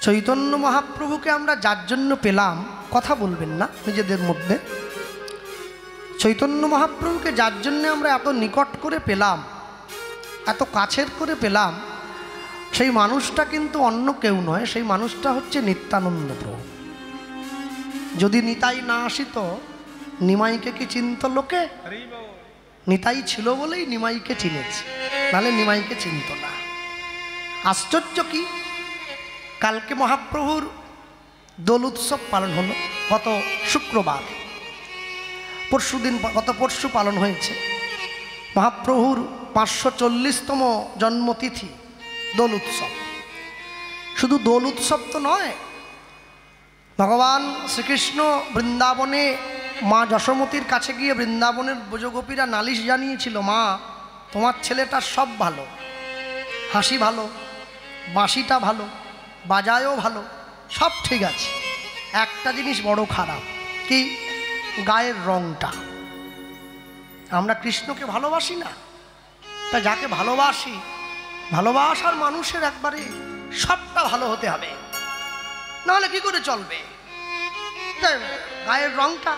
চৈতন্য মহাপ্রভুকে আমরা যার জন্য পেলাম, কথা বলবেন না নিজেদের মধ্যে, চৈতন্য মহাপ্রভুকে যার জন্য আমরা এত নিকট করে পেলাম, এত কাছের করে পেলাম, সেই মানুষটা কিন্তু অন্য কেউ নয়, সেই মানুষটা হচ্ছে নিত্যানন্দ প্রভু। যদি নিতাই না আসিত, নিমাইকে কি চিনত লোকে? নিতাই ছিল বলেই নিমাইকে চিনেছে, নাহলে নিমাইকে চিনত না। আশ্চর্য কি, কালকে মহাপ্রভুর দোল উৎসব পালন হলো, গত শুক্রবার, গত পরশু পালন হয়েছে মহাপ্রভুর 540তম জন্মতিথি দোল উৎসব। শুধু দোল উৎসব তো নয়, ভগবান শ্রীকৃষ্ণ বৃন্দাবনে মা যশোমতীর কাছে গিয়ে বৃন্দাবনের ব্রজগোপীরা নালিশ জানিয়েছিল, মা তোমার ছেলেটা সব ভালো, হাসি ভালো, বাঁশিটা ভালো, বাজায়ও ভালো, সব ঠিক আছে, একটা জিনিস বড় খারাপ, কি? গায়ের রংটা। আমরা কৃষ্ণকে ভালোবাসি না, তা যাকে ভালোবাসি, ভালোবাসার মানুষের একবারে সবটা ভালো হতে হবে, নাহলে কি করে চলবে? গায়ের রংটা।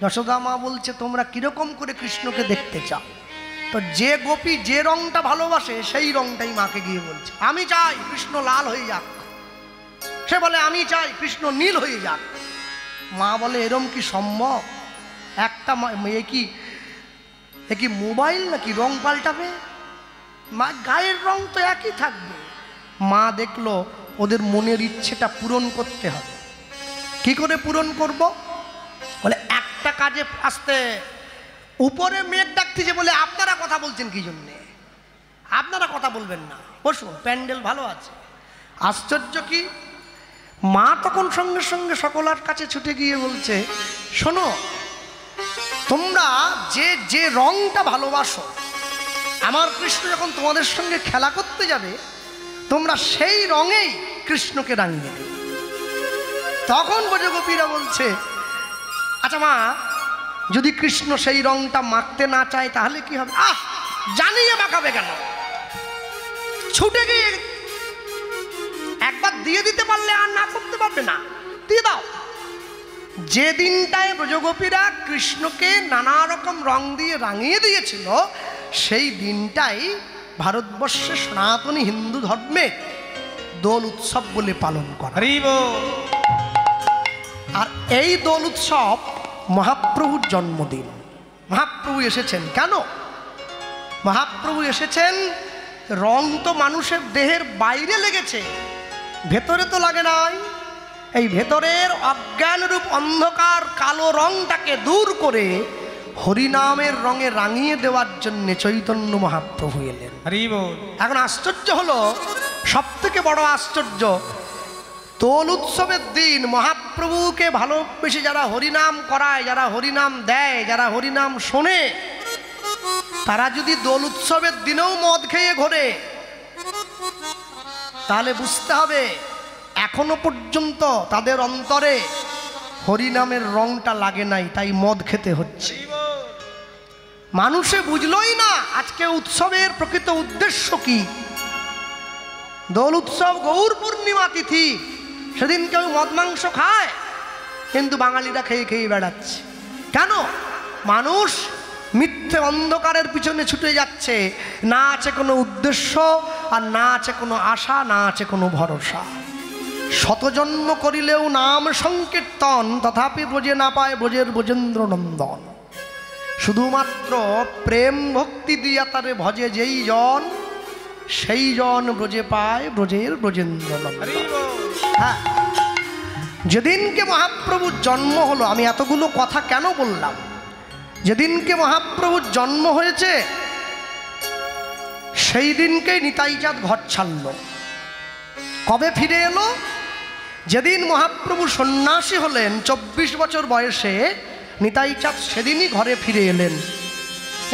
যশোদা মা বলছে, তোমরা কিরকম করে কৃষ্ণকে দেখতে চাও? তো যে গোপী যে রংটা ভালোবাসে সেই রংটাই মাকে গিয়ে বলছে, আমি চাই কৃষ্ণ লাল হয়ে যাক। সে বলে, আমি চাই কৃষ্ণ নীল হয়ে যাক। মা বলে, এরম কি সম্ভব? একটা এ কি মোবাইল নাকি রং পাল্টাবে? মা গায়ের রং তো একই থাকবে। মা দেখলো ওদের মনের ইচ্ছেটা পূরণ করতে হবে। কি করে পূরণ করব? বলে, একটা কাজে আসতে, উপরে মেঘ ডাকতেছে বলে আপনারা কথা বলছেন কি জন্যে? আপনারা কথা বলবেন না, বসুন, প্যান্ডেল ভালো আছে। আশ্চর্য কি, মা তখন সঙ্গে সঙ্গে সকলের কাছে ছুটে গিয়ে বলছে, শোনো, তোমরা যে যে রংটা ভালোবাসো, আমার কৃষ্ণ যখন তোমাদের সঙ্গে খেলা করতে যাবে, তোমরা সেই রঙেই কৃষ্ণকে রাঙিয়ে দেবে। তখন ব্রজগোপীরা বলছে, আচ্ছা মা, যদি কৃষ্ণ সেই রংটা মাখতে না চায় তাহলে কি হবে? জানিয়ে মাখাবে কেন? ছুটে গিয়ে একবার দিয়ে দিতে পারলে আর না করতে পারবে না, দিয়ে দাও। যে দিনটায় ব্রজগোপীরা কৃষ্ণকে নানা রকম রং দিয়ে রাঙিয়ে দিয়েছিল, সেই দিনটাই ভারতবর্ষে সনাতনী হিন্দু ধর্মে দোল উৎসব বলে পালন করা। আর এই দোল উৎসব মহাপ্রভুর জন্মদিন। মহাপ্রভু এসেছেন কেন? মহাপ্রভু এসেছেন, রং তো মানুষের দেহের বাইরে লেগেছে, ভেতরে তো লাগে নাই। এই ভেতরের অজ্ঞানরূপ অন্ধকার কালো রংটাকে দূর করে হরিনামের রঙে রাঙিয়ে দেওয়ার জন্য চৈতন্য মহাপ্রভু এলেন। এখন আশ্চর্য হলো, সব থেকে বড় আশ্চর্য, দোল উৎসবের দিন মহাপ্রভুকে ভালোবেসে যারা হরিনাম করায়, যারা হরিনাম দেয়, যারা হরিনাম শোনে, তারা যদি দোল উৎসবের দিনেও মদ খেয়ে ঘোরে, তাহলে বুঝতে হবে এখনো পর্যন্ত তাদের অন্তরে হরিনামের রংটা লাগে নাই, তাই মদ খেতে হচ্ছে। মানুষে বুঝলই না আজকে উৎসবের প্রকৃত উদ্দেশ্য কি। দোল উৎসব গৌর পূর্ণিমা তিথি, সেদিন কেউ মদ মাংস খায়, কিন্তু বাঙালিরা খেয়ে খেয়ে বেড়াচ্ছে। কেন? মানুষ মিথ্যে অন্ধকারের পিছনে ছুটে যাচ্ছে, না আছে কোনো উদ্দেশ্য, আর না আছে কোনো আশা, না আছে কোনো ভরসা। শতজন্ম করিলেও নাম সংকীর্তন, তথাপি ব্রজে না পায় ব্রজের ব্রজেন্দ্র নন্দন। শুধুমাত্র প্রেম ভক্তি দিয়া তারে ভজে যেই জন, সেই জন ব্রজে পায় ব্রজের ব্রজেন্দ্র নন্দন। হ্যাঁ, যেদিনকে মহাপ্রভুর জন্ম হলো, আমি এতগুলো কথা কেন বললাম? যেদিনকে মহাপ্রভুর জন্ম হয়েছে, সেই দিনকেই নিতাই চাঁদ ঘর ছাড়ল। কবে ফিরে এলো? যেদিন মহাপ্রভু সন্ন্যাসী হলেন 24 বছর বয়সে, নিতাই চাঁদ সেদিনই ঘরে ফিরে এলেন।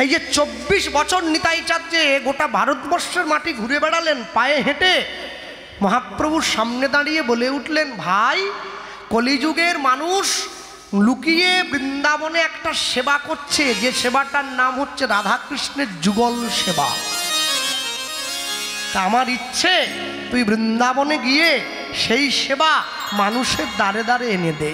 এই যে 24 বছর নিতাই চাঁদ যে গোটা ভারতবর্ষের মাটি ঘুরে বেড়ালেন পায়ে হেঁটে, মহাপ্রভুর সামনে দাঁড়িয়ে বলে উঠলেন, ভাই, কলিযুগের মানুষ লুকিয়ে বৃন্দাবনে একটা সেবা করছে, যে সেবাটার নাম হচ্ছে রাধাকৃষ্ণের যুগল সেবা। তা আমার ইচ্ছে তুই বৃন্দাবনে গিয়ে সেই সেবা মানুষের দ্বারে দ্বারে এনে দে।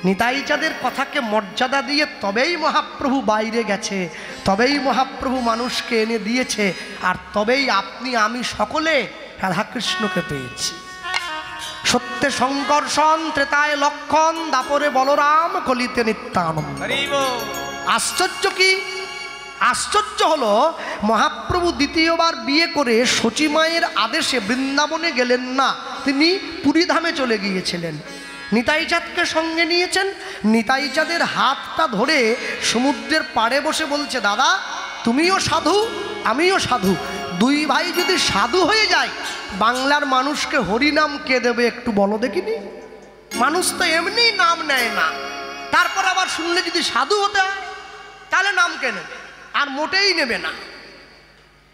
নিতাই চাঁদের কথাকে মর্যাদা দিয়ে তবেই মহাপ্রভু বাইরে গেছে, তবেই মহাপ্রভু মানুষকে এনে দিয়েছে, আর তবেই আপনি আমি সকলে রাধাকৃষ্ণকে পেয়েছি। সত্যে সংকর্ষণ, ত্রেতায় লক্ষণ, দাপরে বলরাম, কলিতে নিত্যানন্দ। আশ্চর্য কি? আশ্চর্য হলো মহাপ্রভু দ্বিতীয়বার বিয়ে করে সচিমায়ের আদেশে বৃন্দাবনে গেলেন না, তিনি পুরীধামে চলে গিয়েছিলেন। নিতাই চাঁদকে সঙ্গে নিয়েছেন। নিতাই চাঁদের হাতটা ধরে সমুদ্রের পাড়ে বসে বলছে, দাদা তুমিও সাধু আমিও সাধু, দুই ভাই যদি সাধু হয়ে যায় বাংলার মানুষকে হরিনাম কে দেবে একটু বলো দেখিনি? মানুষ তো এমনি নাম নেয় না, তারপর আবার শুনলে যদি সাধু হতে হয় তাহলে নাম কে নেবে? আর মোটেই নেবে না।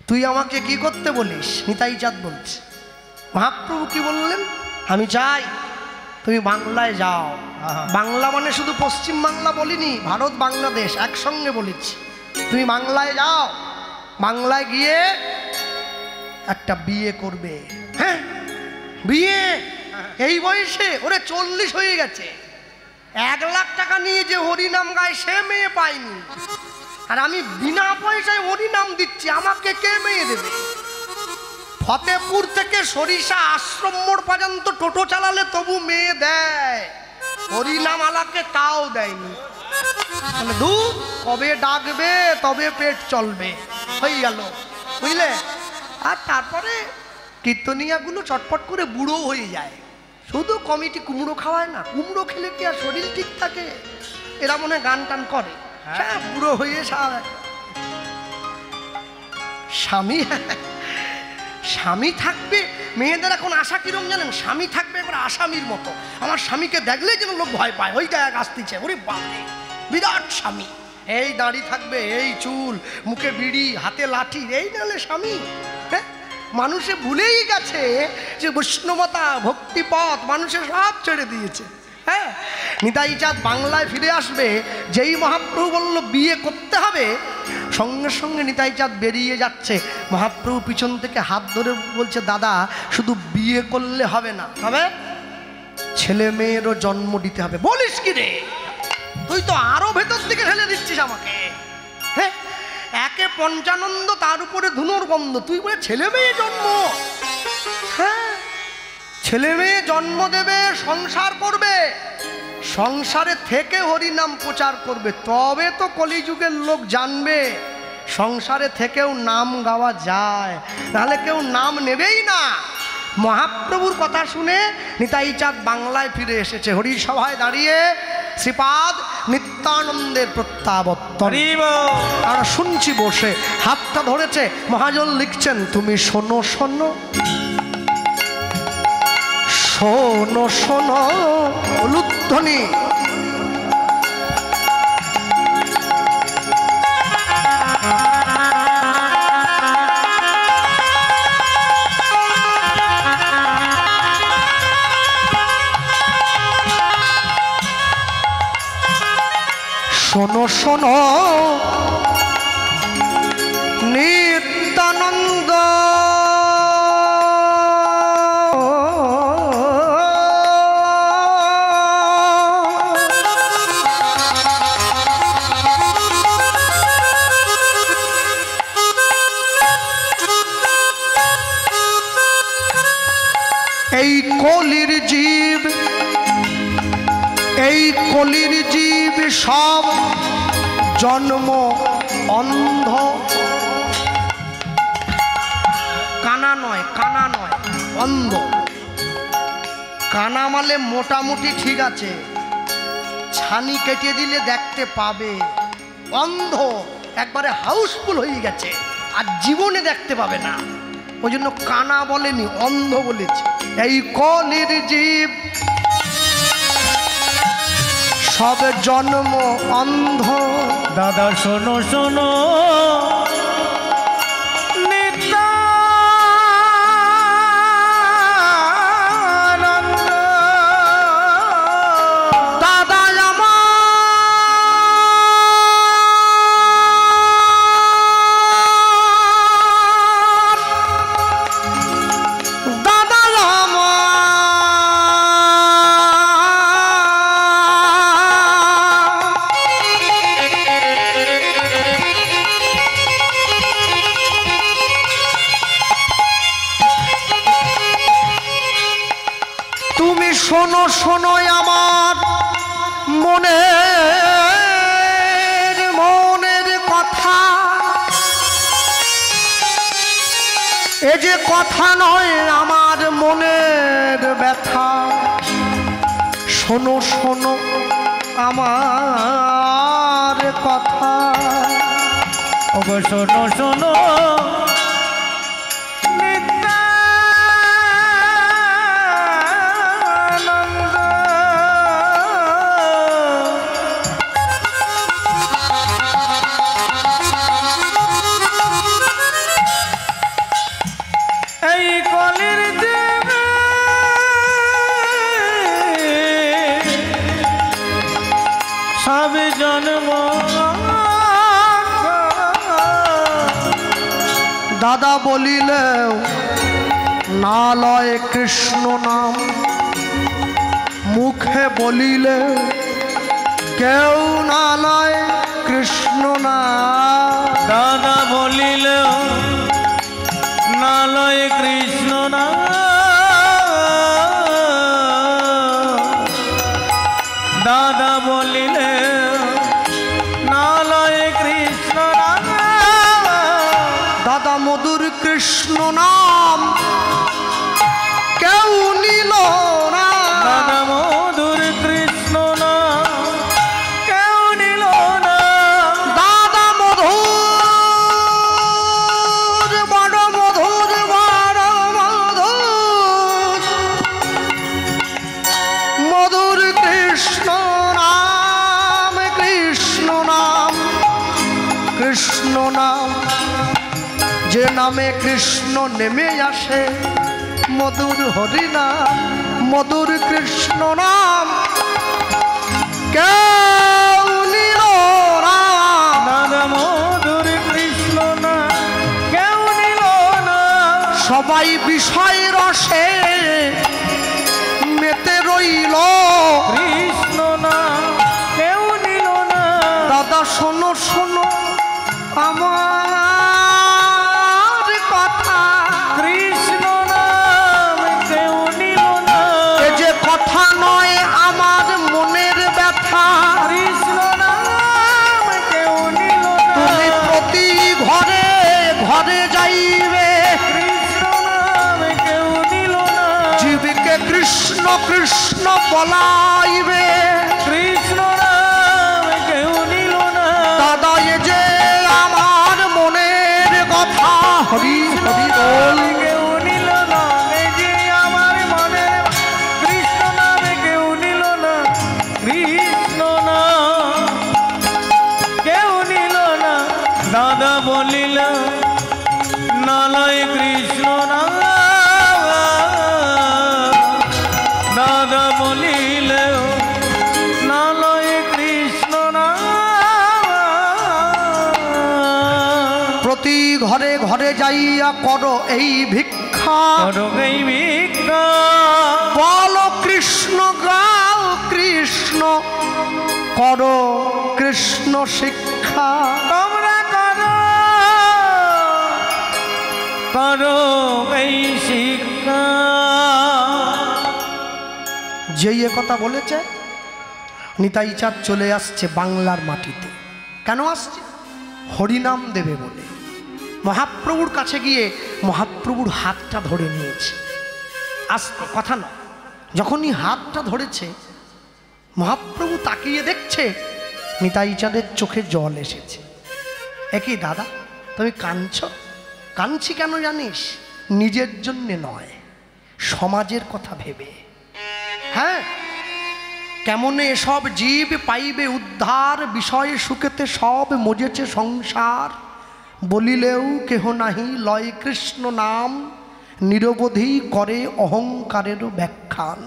তুই আমাকে কি করতে বলিস? নিতাই চাঁদ বলছে। মহাপ্রভু কি বললেন? আমি চাই তুমি বাংলায় যাও। বাংলা মানে শুধু পশ্চিম বাংলা বলিনি, ভারত বাংলাদেশ একসঙ্গে বলেছি। তুমি বাংলায় যাও, বাংলায় গিয়ে একটা বিয়ে করবে। হ্যাঁ, বিয়ে এই বয়সে? ওরে 40 হয়ে গেছে। 1 লাখ টাকা নিয়ে যে হরিনাম গায় সে মেয়ে পায়নি, আর আমি বিনা পয়সায় হরিনাম দিচ্ছি, আমাকে কে মেয়ে দেবে? ফতেপুর থেকে সরিষা আশ্রম মোড় পর্যন্ত টোটো চালালে তবু মেয়ে দেয়, হরিনাম আলাকে তাও দেয়নি। মানে দূর, কবে ডাকবে তবে পেট চলবে, হয়ে গেল, বুঝলে? আর তারপরে কীর্তনিয়াগুলো চটপট করে বুড়ো হয়ে যায়। শুধু কমিটি কুমড়ো খাওয়ায় না, কুমড়ো খেলে কি আর শরীর ঠিক থাকে? এরা মনে হয় গান টান করে, হ্যাঁ বুড়ো হয়ে স্বামী স্বামী থাকবে। মেয়েদের এখন আশা কিরম জানেন? স্বামী থাকবে এবার আসামির মতো। আমার স্বামীকে দেখলেই যেন লোক ভয় পায়, ওইটা এক আসতেছে, ওরে বাপরে বিরাট স্বামী। এই দাড়ি থাকবে, এই চুল, মুখে বিড়ি, হাতে লাঠি, এই নাহলে স্বামী। হ্যাঁ, মানুষে ভুলেই গেছে যে বৈষ্ণবতা ভক্তিপথ মানুষের সব ছেড়ে দিয়েছে। হ্যাঁ, নিতাই চাঁদ বাংলায় ফিরে আসবে, যেই মহাপ্রভু বলল বিয়ে করতে হবে, সঙ্গে সঙ্গে নিতাই চাঁদ বেরিয়ে যাচ্ছে। মহাপ্রভু পিছন থেকে হাত ধরে বলছে, দাদা শুধু বিয়ে করলে হবে না, হবে ছেলে মেয়েরও জন্ম দিতে হবে। বলিস কি রে? তুই তো আরো ভেতর দিকে ঠেলে দিচ্ছিস আমাকে। হ্যাঁ, একে পঞ্চানন্দ, তার উপরে ধুনোর গন্ধ, তুই বলে ছেলে মেয়ে জন্ম? হ্যাঁ, ছেলে মেয়ে জন্ম দেবে, সংসার করবে, সংসারে থেকে হরিনাম প্রচার করবে, তবে তো কলিযুগের লোক জানবে সংসারে থেকেও নাম গাওয়া যায়, নাহলে কেউ নাম নেবেই না। মহাপ্রভুর কথা শুনে নিতাই চাঁদ বাংলায় ফিরে এসেছে। হরির সভায় দাঁড়িয়ে শ্রীপাদ নিত্যানন্দের প্রত্যাবর্তন আর শুনছি বসে, হাতটা ধরেছে। মহাজন লিখছেন, তুমি শোনো শোনো শোনো শোনো, উলুধ্বনি শোনো শোনো নিত্যানন্দ এই কলির জীব, এই কলির জীব সব জন্ম অন্ধ। কানা নয়, কানা নয়, অন্ধ। কানা মালে মোটামুটি ঠিক আছে, ছানি কেটে দিলে দেখতে পাবে। অন্ধ একবারে হাউসফুল হয়ে গেছে, আর জীবনে দেখতে পাবে না, ওই জন্য কানা বলেনি, অন্ধ বলেছে। এই কলির জীব সব জন্ম অন্ধ। দাদা শোনো শোনো নিত্যানন্দ, দাদা আমার দাদা শোনো শোনো আমার মনের কথা, এ যে কথা নয় আমার মনের ব্যথা। শোনো শোনো আমার কথা, ওগো শোনো শোনো দাদা বলিলেও না লয় কৃষ্ণ নাম, মুখে বলিলে কেউ না লয় কৃষ্ণ নাম। দাদা বলিলেও না লয় কৃষ্ণ নাম, দাদা বলিলে না লয় কৃষ্ণ নাম। দাদা মধুর কৃষ্ণ নাম কেউ নিল না, দাদা মধুর কৃষ্ণ নাম কেউ নিল না। দাদা মধুর বড় মধুর বড় মধুর, মধুর কৃষ্ণ নাম কৃষ্ণ নাম কৃষ্ণ নাম। যে নামে কৃষ্ণ নেমে আসে মধুর হরিনাম, মধুর কৃষ্ণ নাম কেউ নিল না। দাদা মধুর কৃষ্ণ নাম কেউ নিল না। সবাই বিষয় রসে মেতে রইল, কৃষ্ণ নাম কেউ নিল না। দাদা শোনো শোনো আমার কথা, কৃষ্ণ নাম কেউ নিল না। এ যে কথা নয় আমার মনের ব্যথা। কৃষ্ণ নাম কেউ নিল না। তুমি প্রতি ঘরে ঘরে যাইবে, কৃষ্ণ নাম কেউ নিল না। জীবকে কৃষ্ণ কৃষ্ণ বলাইবে, কৃষ্ণ নাম কেউ নিল না। দাদা এ যে আমার মনের কথা। হরি হরি বল। কেউ নিল না। এই যে আমার মনে কৃষ্ণ নাম কেউ নিল না। কৃষ্ণ নাম কেউ নিল না। দাদা বলিল না লয় কৃষ্ণ নাম, দাদা বলিল না লয় কৃষ্ণ নাম। প্রতি ঘরে ঘরে যাইয়া করো এই ভিক্ষা, করোই ভিক্ষা। বলো কৃষ্ণ গাও কৃষ্ণ, করো কৃষ্ণ শিক্ষা। তোমরা করো করো এই শিক্ষা। যেই এ কথা বলেছে নিতাই চাঁদ চলে আসছে বাংলার মাটিতে। কেন আসছে? হরিনাম দেবে বলে। মহাপ্রভুর কাছে গিয়ে মহাপ্রভুর হাতটা ধরে নিয়েছে। আসতে কথা না, যখনই হাতটা ধরেছে মহাপ্রভু তাকিয়ে দেখছে নিতাই চাঁদের চোখে জল এসেছে। একই দাদা তুমি কাঁদছ? কাঁদছি কেন জানিস? নিজের জন্যে নয়, সমাজের কথা ভেবে। হ্যাঁ, কেমনে এসব জীব পাইবে উদ্ধার, বিষয়ে সুখেতে সব মজেছে সংসার। বলিলেও কেহ নাহি লয় কৃষ্ণ নাম, নিরবধি করে অহংকারেরও ব্যাখ্যান।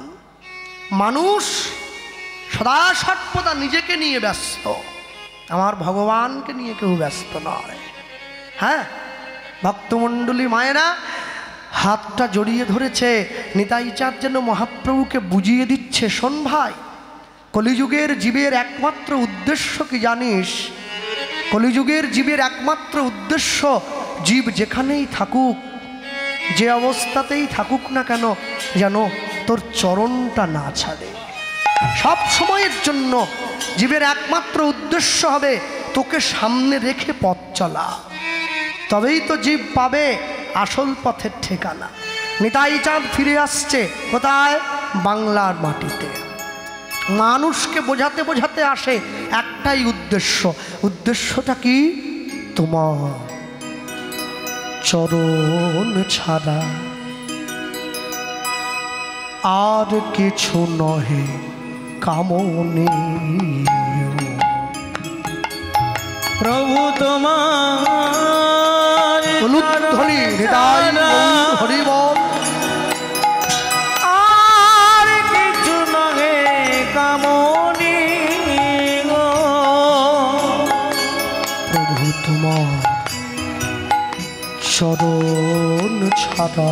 মানুষ সদা সর্বদা নিজেকে নিয়ে ব্যস্ত, আমার ভগবানকে নিয়ে কেউ ব্যস্ত নয়। হ্যাঁ, ভক্তমণ্ডলী মায়েরা হাতটা জড়িয়ে ধরেছে। নিতাই চাঁদ যেন মহাপ্রভুকে বুঝিয়ে দিচ্ছে, শোন ভাই, কলিযুগের জীবের একমাত্র উদ্দেশ্য কি জানিস? কলিযুগের জীবের একমাত্র উদ্দেশ্য, জীব যেখানেই থাকুক যে অবস্থাতেই থাকুক না কেন যেন তোর চরণটা না ছাড়ে। সব সময়ের জন্য জীবের একমাত্র উদ্দেশ্য হবে তোকে সামনে রেখে পথ চলা, তবেই তো জীব পাবে আসল পথের ঠিকানা। নিতাই চাঁদ ফিরে আসছে কোথায়? বাংলার মাটিতে। মানুষকে বোঝাতে বোঝাতে আসে একটাই উদ্দেশ্য। উদ্দেশ্যটা কি? তোমার চরণ ছাড়া আর কিছু নহে কামনে। প্রভু তোমার অনুধ্বনি হৃদয় হরি বল। আর কিছু নহে কামনে গো। প্রভু তোমার চরণ ছাড়া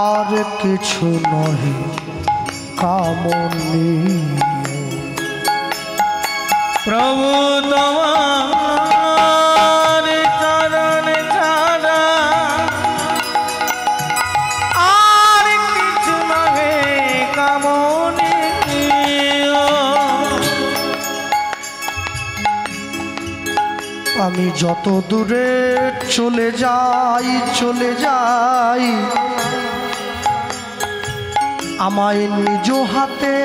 আর কিছু নহে কামনে। প্রভু তোমার চরণ ছাড়া আর কিছু নহে কামনে। আমি যত দূরে চলে যাই আমায় নিজ হাতে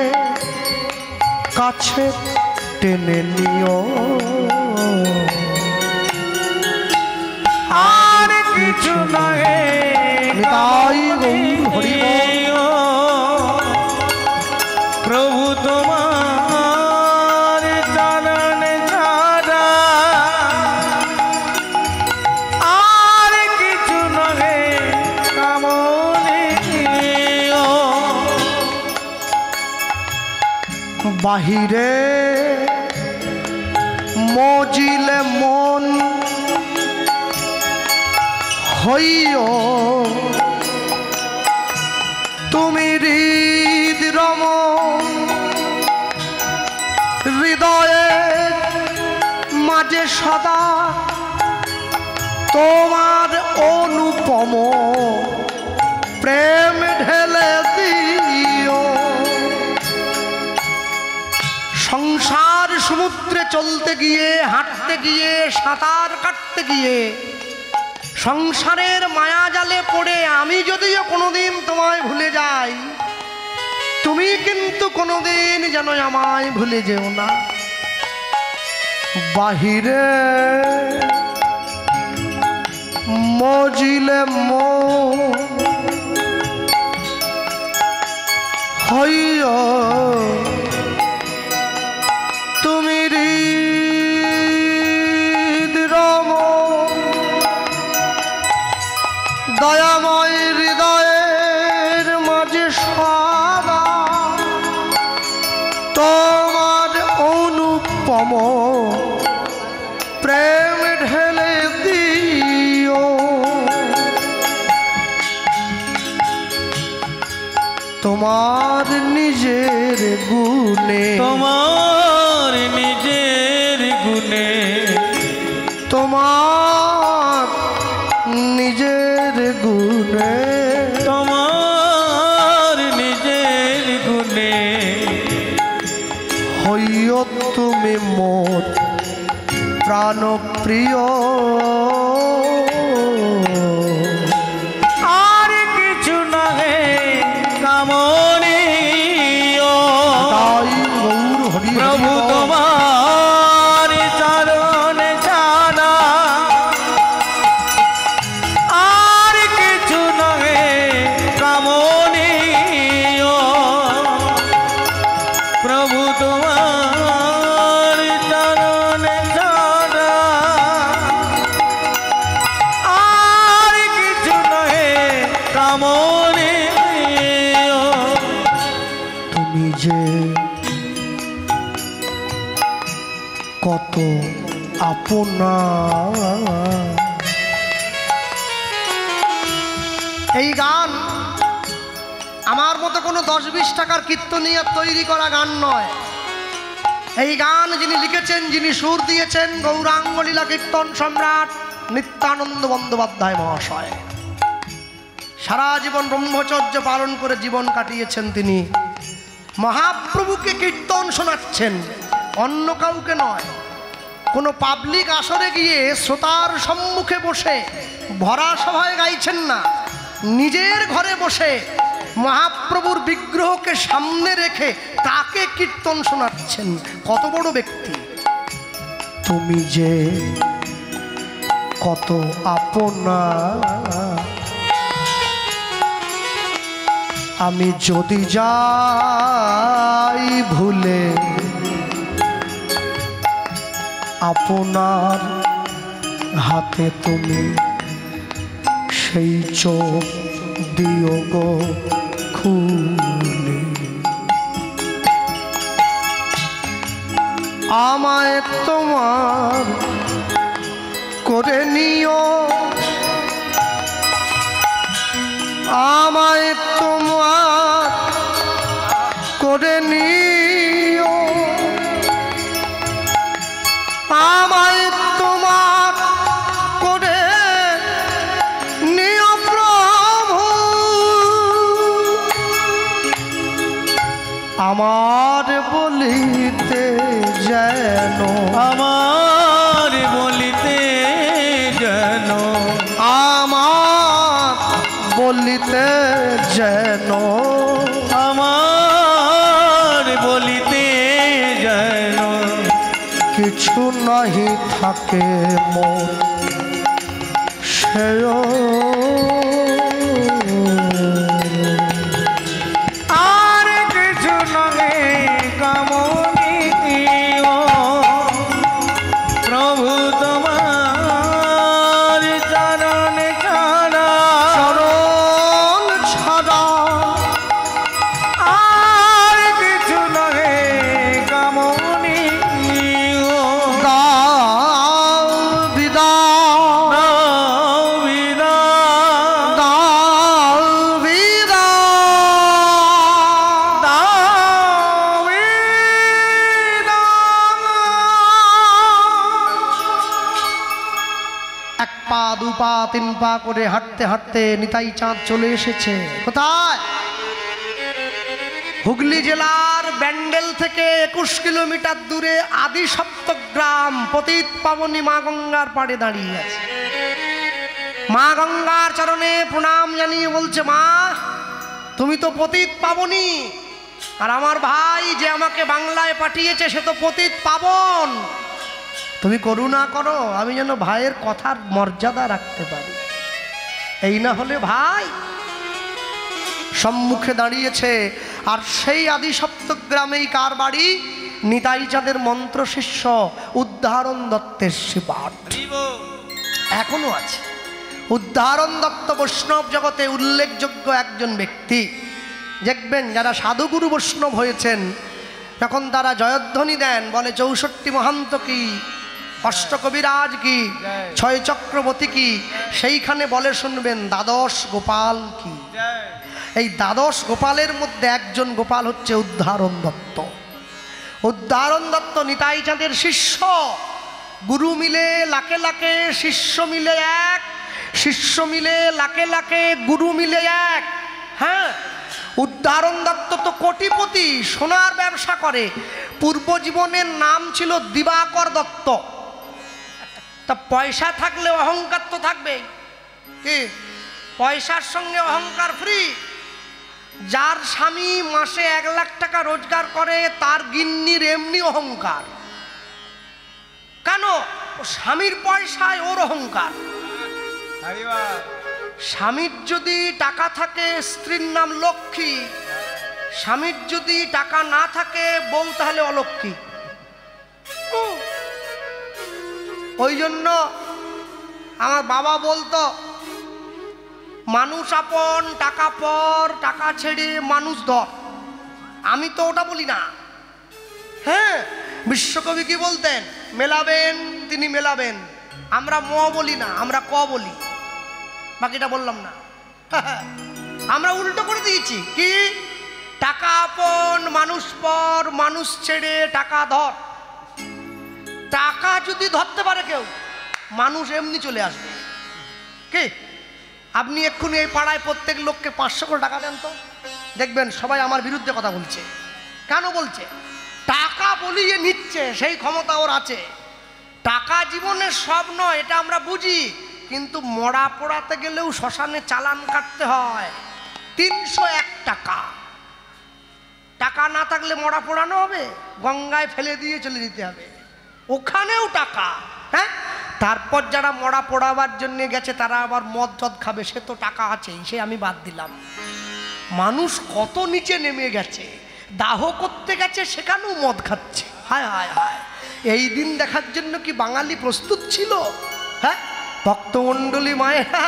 কাছে টেনে নিও। আর কিছু নহে নিতাই গৌর হরি বল। প্রভু তোমার চরণ ছাড়া আর কিছু নহে কামনে। বাহিরে মজিলে মন হইও তুমি হৃদরমণ। হৃদয়ের মাঝে সদা তোমার অনুপম প্রেম ঢেলে দিও। সংসার সমুদ্রে চলতে গিয়ে, হাঁটতে গিয়ে, সাঁতার কাটতে গিয়ে, সংসারের মায়া জালে পড়ে আমি যদিও কোনোদিন তোমায় ভুলে যাই, তুমি কিন্তু কোনোদিন যেন আমায় ভুলে যেও না। বাহিরে মজিলে মন হইও তুমি হৃদরমণ। দয়াময় হৃদয়ের মাঝে সদা তোমার অনুপম প্রেম ঢেলে দিও। তোমার নিজের গুণে, তোমার নিজের গুণে, তোমার নিজের গুণে, তোমার নিজের গুণে হইও তুমি মোর প্রাণপ্রিয়। আর কিছু নহে কামনে। তাই গৌর হরি প্রভু বল। তোমার চরণ ছাড়া আর কিছু নহে কামনে। প্রভু তোমার চরণ ছাড়া আর কিছু নহে কামনে। তুমি যে কত আপনা। এই গান আমার মতো কোনো 10-20 টাকার কীর্তনিয়া তৈরি করা গান নয়। এই গান যিনি লিখেছেন, যিনি সুর দিয়েছেন, গৌরাঙ্গ লীলা কীর্তন সম্রাট নিত্যানন্দ বন্দ্যোপাধ্যায় মহাশয়। সারা জীবন ব্রহ্মচর্য পালন করে জীবন কাটিয়েছেন তিনি। মহাপ্রভুকে কীর্তন শোনাচ্ছেন, অন্য কাউকে নয়। কোনো পাবলিক আসরে গিয়ে শ্রোতার সম্মুখে বসে ভরা সভায় গাইছেন না, নিজের ঘরে বসে মহাপ্রভুর বিগ্রহকে সামনে রেখে তাকে কীর্তন শোনাচ্ছেন। কত বড় ব্যক্তি! তুমি যে কত আপনা, আমি যদি যাই ভুলে, আপনার হাতে তুমি সেই চোখ দিও গো খুলে। আমায় তোমার করে নিও, আমায় তোমার করে নিও, আমায় তোমার করে নিও প্রভু। আমার বলিতে যেন, আমার বলিতে যেন, আমার বলিতে যেন, আমার বলিতে যেন কিছু নাহি থাকে মোর সেয়। আর কিছু নহে কামনি দিও প্রভু তোমার চরণ ছাড়া, চরণ ছাড়া আর কিছু নহে কামনি দিও। দাও বিদায়, দাও বিদায়, দাও বিদায়, দাও বিদায়। এক পা দু পা তিন পা করে হাঁটতে হাঁটতে নিতাই চাঁদ চলে এসেছে। কোথায়? হুগলি জেলার ব্যান্ডেল থেকে 21 কিলোমিটার দূরে আদি সপ্তগ্রাম পতিত পাবনী মা গঙ্গার পাড়ে দাঁড়িয়ে আছে। মা গঙ্গার চরণে প্রণাম জানিয়ে বলছে, মা তুমি তো পতিত পাবনী, আর আমার ভাই যে আমাকে বাংলায় পাঠিয়েছে সে তো পতিত পাবন। তুমি করুণা করো, আমি যেন ভাইয়ের কথার মর্যাদা রাখতে পারি। এই না হলে ভাই সম্মুখে দাঁড়িয়েছে। আর সেই আদি সপ্তগ্রামেই কার বাড়ি? নিতাই চাঁদের মন্ত্র শিষ্য উদ্ধারণ দত্তের শ্রীপাঠ এখনো আছে। উদ্ধারণ দত্ত বৈষ্ণব জগতে উল্লেখযোগ্য একজন ব্যক্তি। দেখবেন যারা সাধুগুরু বৈষ্ণব হয়েছেন তখন তারা জয়ধ্বনি দেন, বলে 64 মহান্ত কি, অষ্টকবিরাজ কি, 6 চক্রবর্তী কি, সেইখানে বলে শুনবেন দ্বাদশ গোপাল কি। এই দ্বাদশ গোপালের মধ্যে একজন গোপাল হচ্ছে উদ্ধারণ দত্ত। উদ্ধারণ দত্ত নিতাই চাঁদের শিষ্য। গুরু মিলে লাখে লাখে, শিষ্য মিলে এক, শিষ্য মিলে লাখে লাখে, গুরু মিলে এক। হ্যাঁ, উদ্ধারণ দত্ত তো কোটিপতি, সোনার ব্যবসা করে। পূর্ব জীবনের নাম ছিল দিবাকর দত্ত। তা পয়সা থাকলে অহংকার তো থাকবেই। কি পয়সার সঙ্গে অহংকার ফ্রি? যার স্বামী মাসে 1 লাখ টাকা রোজগার করে তার গিন্নির এমনি অহংকার। কেন? ও স্বামীর পয়সায় ওর অহংকার। স্বামীর যদি টাকা থাকে স্ত্রীর নাম লক্ষ্মী, স্বামীর যদি টাকা না থাকে বউ তাহলে অলক্ষ্মী। ওই জন্য আমার বাবা বলতো, মানুষ আপন টাকা পর, টাকা ছেড়ে মানুষ ধর। আমি তো ওটা বলি না। হ্যাঁ, বিশ্বকবি কি বলতেন? মেলাবেন তিনি মেলাবেন। আমরা ম বলি না, আমরা ক বলি। বাকিটা বললাম না। আমরা উল্টো করে দিয়েছি। কি? টাকা আপন, মানুষ পর, মানুষ ছেড়ে টাকা ধর। টাকা যদি ধরতে পারে কেউ, মানুষ এমনি চলে আসবে। কি আপনি এক্ষুনি এই পাড়ায় প্রত্যেক লোককে 500 করে টাকা দেন তো, দেখবেন সবাই আমার বিরুদ্ধে কথা বলছে। কেন বলছে? টাকা বলিয়ে নিচ্ছে, সেই ক্ষমতা ওর আছে। টাকা জীবনের সব নয়, এটা আমরা বুঝি, কিন্তু মরা পোড়াতে গেলেও শ্মশানে চালান কাটতে হয় 301 টাকা। টাকা না থাকলে মরা পোড়ানো হবে? গঙ্গায় ফেলে দিয়ে চলে যেতে হবে, ওখানেও টাকা। হ্যাঁ, তারপর যারা মরা পোড়াবার জন্য গেছে তারা আবার মদ টদ খাবে, সে তো টাকা আছেই, সে আমি বাদ দিলাম। মানুষ কত নিচে নেমে গেছে, দাহ করতে গেছে সেখানেও মদ খাচ্ছে। হায় হায় হায়, এই দিন দেখার জন্য কি বাঙালি প্রস্তুত ছিল? হ্যাঁ, ভক্তমণ্ডলী মায়েরা,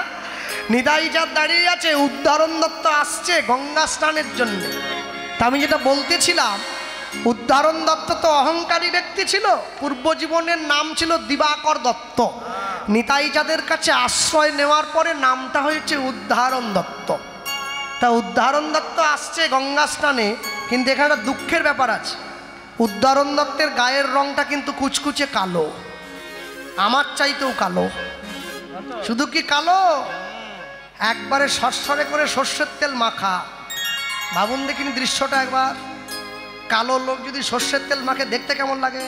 নিতাই চাঁদ দাঁড়িয়ে আছে, উদ্ধারণ দত্ত আসছে গঙ্গা স্নানের জন্য। তা আমি যেটা বলতেছিলাম, উদ্ধারণ দত্ত তো অহংকারী ব্যক্তি ছিল, পূর্ব জীবনের নাম ছিল দিবাকর দত্ত। নিতাই চাঁদের কাছে আশ্রয় নেওয়ার পরে নামটা হয়েছে উদ্ধারণ দত্ত। তা উদ্ধারণ দত্ত আসছে গঙ্গা স্নানে, কিন্তু এখানে একটা দুঃখের ব্যাপার আছে। উদ্ধারণ দত্তের গায়ের রংটা কিন্তু কুচকুচে কালো, আমার চাইতেও কালো। শুধু কি কালো, একবারে সরসরে করে সর্ষের তেল মাখা। ভাবুন দেখিনি দৃশ্যটা একবার, কালো লোক যদি সর্ষের তেল মাখে দেখতে কেমন লাগে?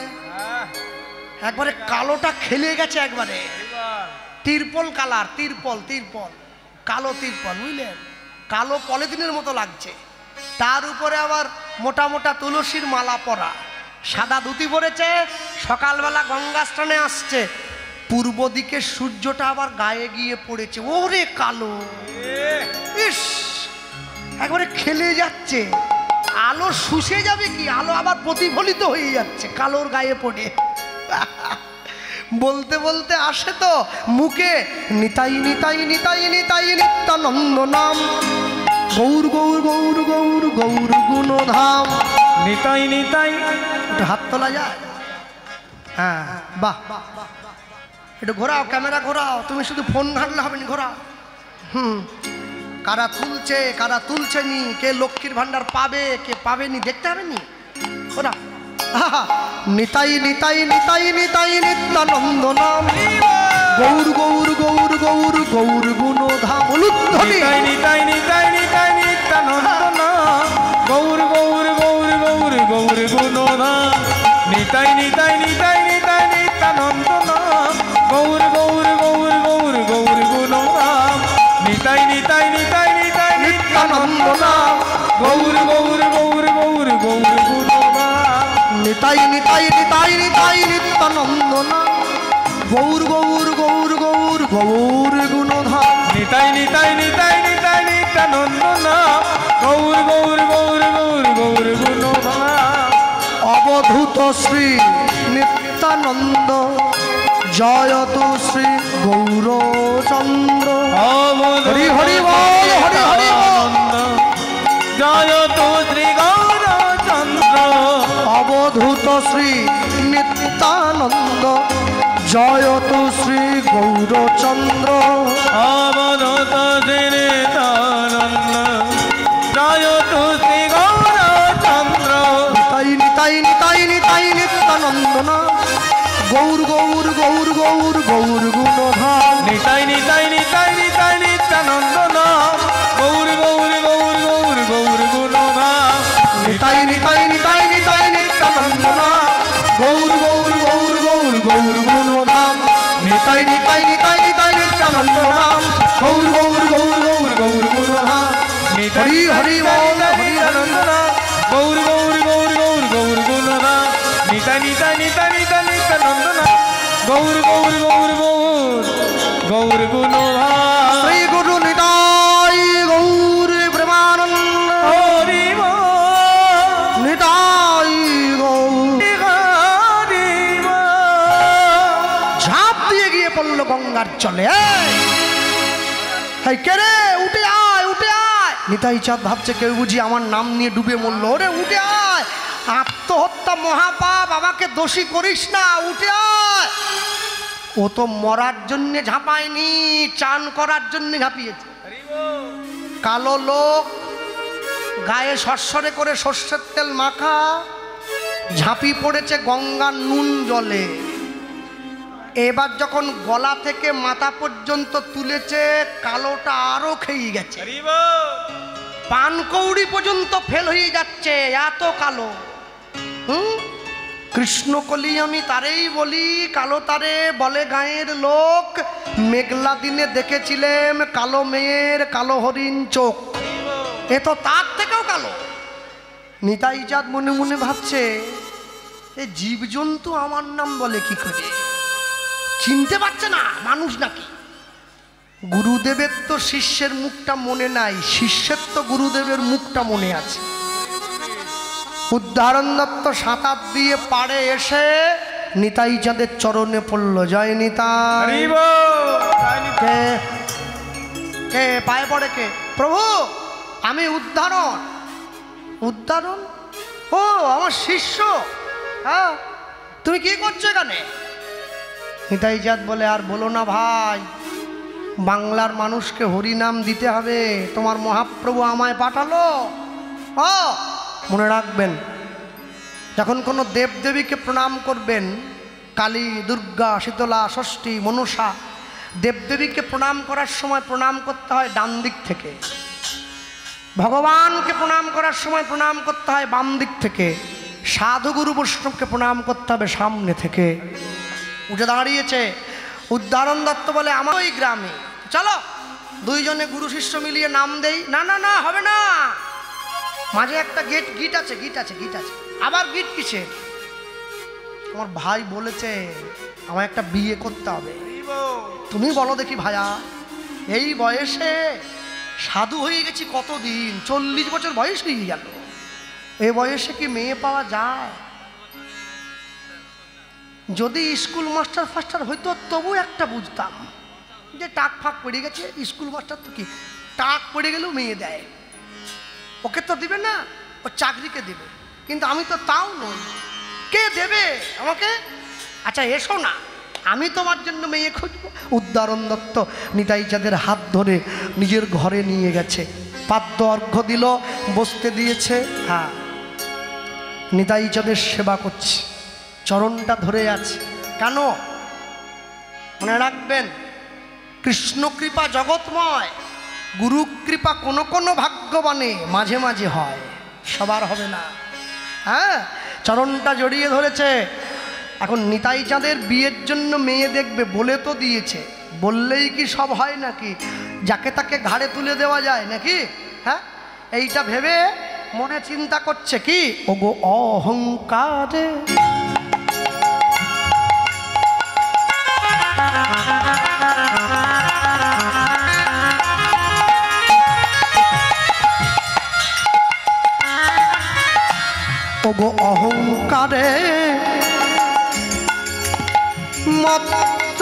একবারে কালোটা খেলে গেছে, একবারে তিরপল কালার, তিরপল তিরপল কালো তিরপল, বুঝলেন? কালো পলিথিনের মতো লাগছে। তার উপরে আবার মোটা মোটা তুলসীর মালা পরা, সাদা ধুতি পরেছে, সকালবেলা গঙ্গা স্নানে আসছে। পূর্ব দিকে সূর্যটা আবার গায়ে গিয়ে পড়েছে, ওরে কালো, ইস একবারে খেলে যাচ্ছে। আলো শুষে যাবে কি, আলো আবার প্রতিফলিত হয়ে যাচ্ছে কালোর গায়ে পড়ে। বলতে বলতে আসে তো মুখে, নিতাই নিতাই নিতাই নিতাই নিত্যানন্দ নাম, গৌর গৌর গৌর গৌর গৌর গুণধাম। নিতাই নিতাই, একটু হাত তোলা যায়? হ্যাঁ, বাহ, একটু ঘোরাও, ক্যামেরা ঘোরাও। তুমি শুধু ফোন ঘাটলে হবে না, ঘোরাও। কারা তুলছে কারা তুলছে নি, কে লক্ষ্মীর ভান্ডার পাবে কে পাবেনি দেখতে হবে নি, ওরা। নিতাই নিতাই নিতাই নিতাই নিত্যানন্দ নাম, গৌর গৌর গৌর গৌর গৌর গুণধাম। নিতাই নিতাই নিতাই নিতাই নিত্যানন্দ নাম, গৌর গৌর গৌর গৌর গৌর গুণধাম। নিতাই নিতাই নিতাই নিতাই নিত্যানন্দ নাম, গৌর গৌর গৌর গৌর গৌর গুণধাম। নিতাই নিতাই নিতাই নিতাই নিত্যানন্দ নাম, গৌর গৌর গৌর গৌর গৌর গুণধাম। নিতাই নিতাই নিতাই নিতাই নিত্যানন্দ নাম, গৌর গৌর গৌর গৌর গৌর গুণধাম। নিতাই নিতাই নিতাই নিতাই নিত্যানন্দ নাম, গৌর গৌর গৌর গৌর গৌর গুণধাম। অবধূত শ্রী নিত্যানন্দ, জয়ত শ্রী গৌরচন্দ্র। হরি হরি বল, হরি হরি বল, জয়ত শ্রী গৌরচন্দ্র। অবধূত শ্রী নিত্যানন্দ, জয়ত শ্রী গৌরচন্দ্র। অবধূত শ্রী নিত্যানন্দ, জয়ত শ্রী গৌরচন্দ্র। নিতাই নিতাই নিতাই নিতাই নিত্যানন্দ নাম, গৌর গৌর গৌর গৌর গৌর গুণধাম। নিতাই নিতাই নিতাই নিতাই নিত্যানন্দ নাম, গৌর গৌর গৌর গৌর গৌর গুণধাম। নিতাই নিতাই নিতাই নিতাই নিত্যানন্দ নাম, গৌর গৌর গৌর গৌর গৌর গুণধাম। নিতাই নিতাই নিতাই নিতাই নিত্যানন্দ নাম, গৌর গৌর গৌর গৌর গৌর গুণধাম। হরি হরি বল, হরি আনন্দ নাম, গৌর গৌর গৌর গৌর গৌর গুণধাম। নিতাই নিতাই নিতাই নিতাই নিত্যানন্দ নাম, গৌর গৌর গৌর গৌর গৌর গুণধাম। শ্রী গুরু নিতাই গৌর প্রেমানন্দ, হরি বল, নিতাই গৌর। হরি বল। ঝাঁপ দিয়ে গিয়ে পড়লো গঙ্গার চলে। এই কে রে, উঠে আয় উঠে আয়। নিতাই চাঁদ ভাবছে কেউ বুঝি আমার নাম নিয়ে ডুবে মরলো। ওরে উঠে আয়, আত্মহত্যা মহাপাপ, আমাকে দোষী করিস না, উঠে আয়। ও তো মরার জন্য ঝাঁপায়নি, চান করার জন্য ঝাঁপিয়েছে। কালো লোক, গায়ে সরসরে করে সর্ষের তেল মাখা, ঝাঁপি পড়েছে গঙ্গার নুন জলে। এবার যখন গলা থেকে মাথা পর্যন্ত তুলেছে, কালোটা আরো খেয়ে গেছে, পানকৌড়ি পর্যন্ত ফেল হয়ে যাচ্ছে, এত কালো। কৃষ্ণকলি আমি তারেই বলি, কালো তারে বলে গাঁয়ের লোক। মেঘলা দিনে দেখেছিলেন কালো মেয়ের কালো হরিণ চোখ, এ তো তার থেকেও কালো। নিতাই চাঁদ মনে মনে ভাবছে, এ জীবজন্তু আমার নাম বলে কি করে, চিনতে পারছে না মানুষ নাকি। গুরুদেবের তো শিষ্যের মুখটা মনে নাই, শিষ্যের তো গুরুদেবের মুখটা মনে আছে। উদ্ধারণ দত্ত সাঁতার দিয়ে পাড়ে এসে নিতাই চাঁদের চরণে পড়ল। জয় নিতাই। কে কে পায়ে পড়ে কে? প্রভু আমি উদ্ধারণ। উদ্ধারণ? ও আমার শিষ্য। হ্যাঁ, তুমি কি করছো এখানে? নিতাই চাঁদ বলে, আর বলো না ভাই, বাংলার মানুষকে হরিনাম দিতে হবে, তোমার মহাপ্রভু আমায় পাঠালো। ও মনে রাখবেন, যখন কোনো দেবদেবীকে প্রণাম করবেন, কালী, দুর্গা, শীতলা, ষষ্ঠী, মনসা, দেবদেবীকে প্রণাম করার সময় প্রণাম করতে হয় ডান দিক থেকে। ভগবানকে প্রণাম করার সময় প্রণাম করতে হয় বাম দিক থেকে। সাধুগুরু বৈষ্ণবকে প্রণাম করতে হবে সামনে থেকে। উঠে দাঁড়িয়েছে উদ্ধারণ দত্ত, বলে আমার ওই গ্রামে চলো দুইজনে গুরু শিষ্য মিলিয়ে নাম দেই। না না না, হবে না, মাঝে একটা গিট আছে। আবার গিট কিসে? আমার ভাই বলেছে আমার একটা বিয়ে করতে হবে। তুমি বলো দেখি ভাইয়া, এই বয়সে সাধু হয়ে গেছি কতদিন, 40 বছর বয়স হয়ে গেল, এই বয়সে কি মেয়ে পাওয়া যায়? যদি স্কুল মাস্টার ফাস্টার হইতো তবু একটা বুঝতাম যে টাক ফাঁক পড়ে গেছে, স্কুল মাস্টার তো কি টাক পড়ে গেলেও মেয়ে দেয়, ওকে তো দিবে না, ও চাকরিকে দেবে, কিন্তু আমি তো তাও নই, কে দেবে আমাকে? আচ্ছা এসো না, আমি তোমার জন্য মেয়ে খুঁজবো। উদ্ধারণ দত্ত নিতাই চাঁদের হাত ধরে নিজের ঘরে নিয়ে গেছে, পাদ্য অর্ঘ্য দিল, বসতে দিয়েছে। হ্যাঁ, নিতাই চাঁদের সেবা করছে, চরণটা ধরে আছে। কেন? মনে রাখবেন, কৃষ্ণ কৃপা জগৎময়, গুরু কৃপা কোনো কোনো ভাগ্যবানে মাঝে মাঝে হয়, সবার হবে না। হ্যাঁ, চরণটা জড়িয়ে ধরেছে। এখন নিতাই চাঁদের বিয়ের জন্য মেয়ে দেখবে বলে তো দিয়েছে, বললেই কি সব হয় নাকি? যাকে তাকে ঘাড়ে তুলে দেওয়া যায় নাকি? হ্যাঁ, এইটা ভেবে মনে চিন্তা করছে কি, ওগো অহংকারে ওগো অহংকারে মত্ত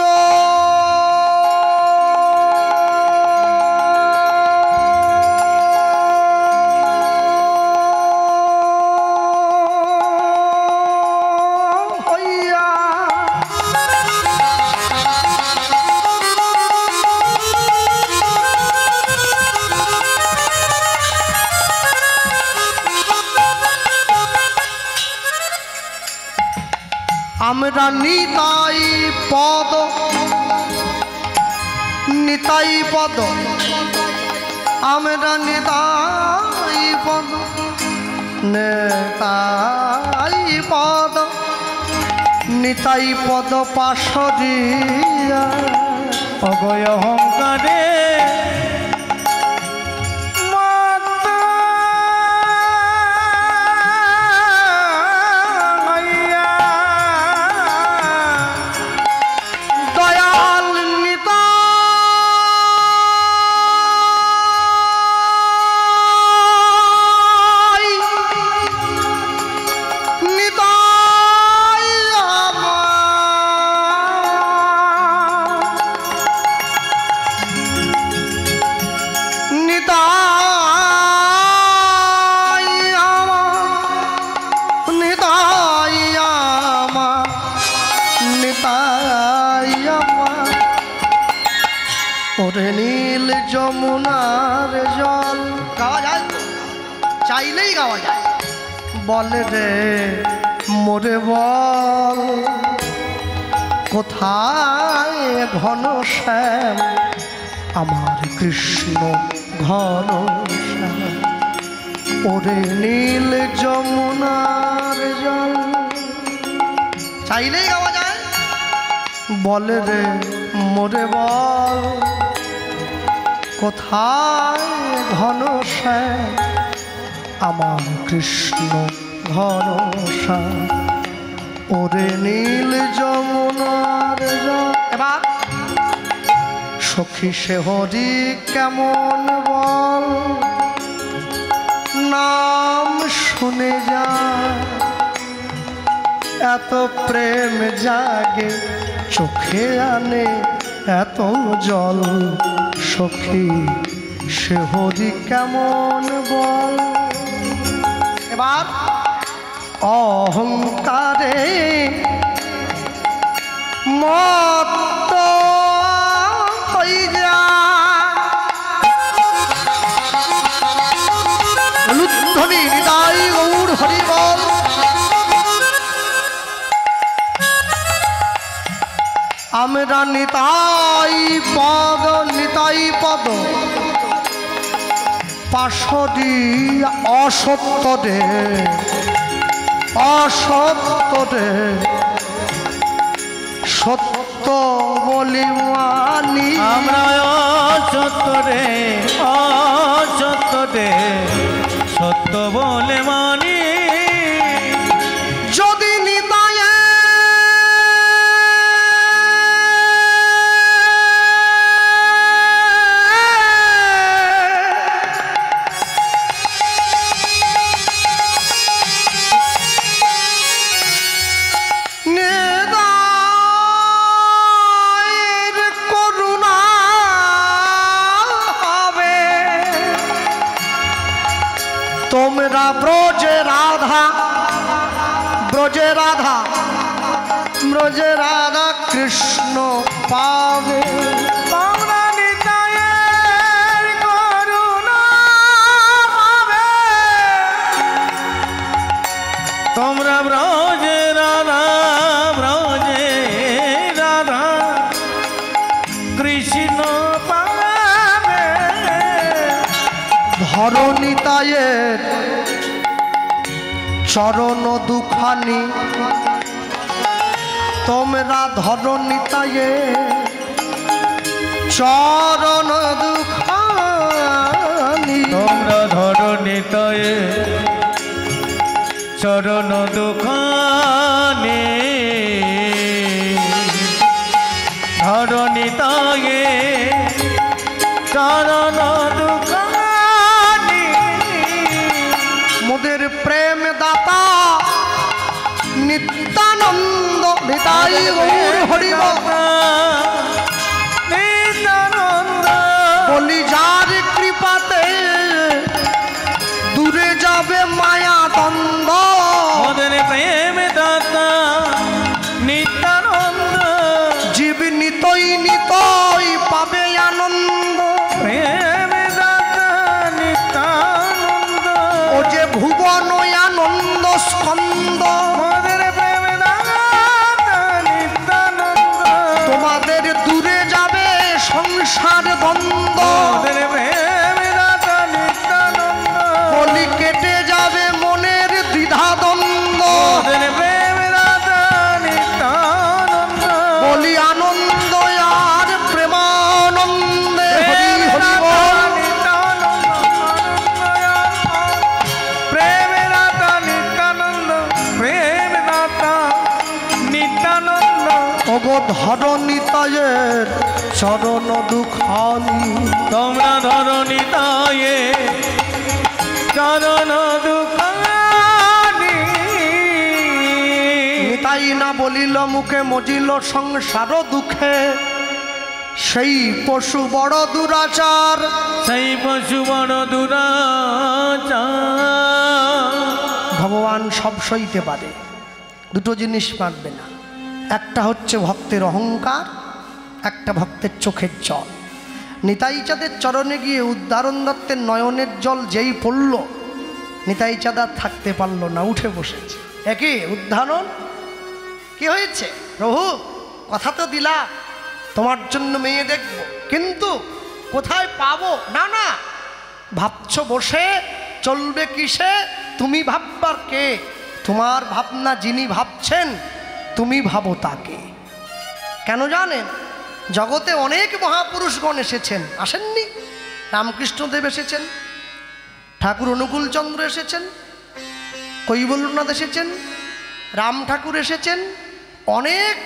আমরা নিতাই পদ, নিতাই পদ, আমরা নিতাই পদ, নিতাই পদ, নিতাই পদ পাশরিয়া। অগয় অহংকারে ওরে নীল যমুনার জল, গাওয়া যায় তো, চাইলেই গাওয়া যায়। বলে রে মোরে বল কোথায় ঘন শ্যাম আমার কৃষ্ণ ঘন শ্যাম ওরে নীল যমুনার জল। চাইলেই গাওয়া যায়। বলে রে মোরে বল কোথায় ঘন শ্যাম আমার কৃষ্ণ ঘন শ্যাম ওরে নীল যমুনার জল। এবার সখী সে হরি কেমন বল নাম শুনে যা এত প্রেম জাগে চোখে আনে এত জল সখী সে হরি কেমন বল। এবার অহংকারে মত্ত হই যা লুদ্ধনি হৃদয় গৌর হরি বল। আমরা নিতাই পদ পাশরি অসত্য রে সত্য বলি মানি। আমরা অসত্য রে সত্য বলে মানি। যদি নিতায় তোমরা ব্রজে রাধা কৃষ্ণ পাবে। তোমরা নিতায়ের করুণা পাবে। তোমরা ব্রজে রাধা কৃষ্ণ পাবে। ধরণীতায়ের চরণ দুখানি তোমরা ধরণীতায়ে চরণ দুখানি। তোমরা ধরণীতায়ে চরণ দুখানি ধরণীতায়ে চরণ দুখানি। মোদের প্রেম দাতা নিত্যানন্দ নিতাই গৌর হরি বল। বলি যার কৃপাতে দূরে যাবে মায়া দ্বন্দ্ব। মোদের প্রেম দাতা নিত্যানন্দ জীব নিতই পাবে আনন্দ। প্রেম দাতা নিত্যানন্দ ও যে ভুবন আনন্দ স্কন্দ। মোদের প্রেম দাতা নিত্যানন্দ তোমাদের দূরে যাবে সংসার দ্বন্দ্ব। মোদের প্রেম দাতা নিত্যানন্দ বলি কেটে যাবে মনের দ্বিধা দ্বন্দ্ব। মোদের প্রেম দাতা নিত্যানন্দ বলি আনন্দ আর প্রেমানন্দে হরি হরি বল। প্রেম দাতা নিত্যানন্দ প্রেম দাতা নিত্যানন্দ। ওগো ধরণীতায়ের চরণ দুখানি তোমরা ধরণীতায়ে চরণ দুখানি। নিতাই না বলিল মুখে মজিল সংসার দুঃখে সেই পশু বড় দুরাচার। সেই পশু বড় দুরাচার। ভগবান সব সইতে পারে, দুটো জিনিস মানবে না। একটা হচ্ছে ভক্তের অহংকার, একটা ভক্তের চোখের জল। নিতাই চাঁদের চরণে গিয়ে উদ্ধারণ দত্তের নয়নের জল যেই পড়ল, নিতাই চাঁদ আর থাকতে পারল না, উঠে বসেছে। একই উদ্ধারণ কি হয়েছে? প্রভু কথা তো দিলা তোমার জন্য মেয়ে দেখব, কিন্তু কোথায় পাবো? না না, ভাবছো বসে চলবে কিসে? তুমি ভাববার কে? তোমার ভাবনা যিনি ভাবছেন তুমি ভাবো তাকে। কেন জানেন? জগতে অনেক মহাপুরুষগণ এসেছেন, আসেননি? রামকৃষ্ণদেব এসেছেন, ঠাকুর অনুকূলচন্দ্র এসেছেন, কৈবল্যনাথ এসেছেন, রাম ঠাকুর এসেছেন, অনেক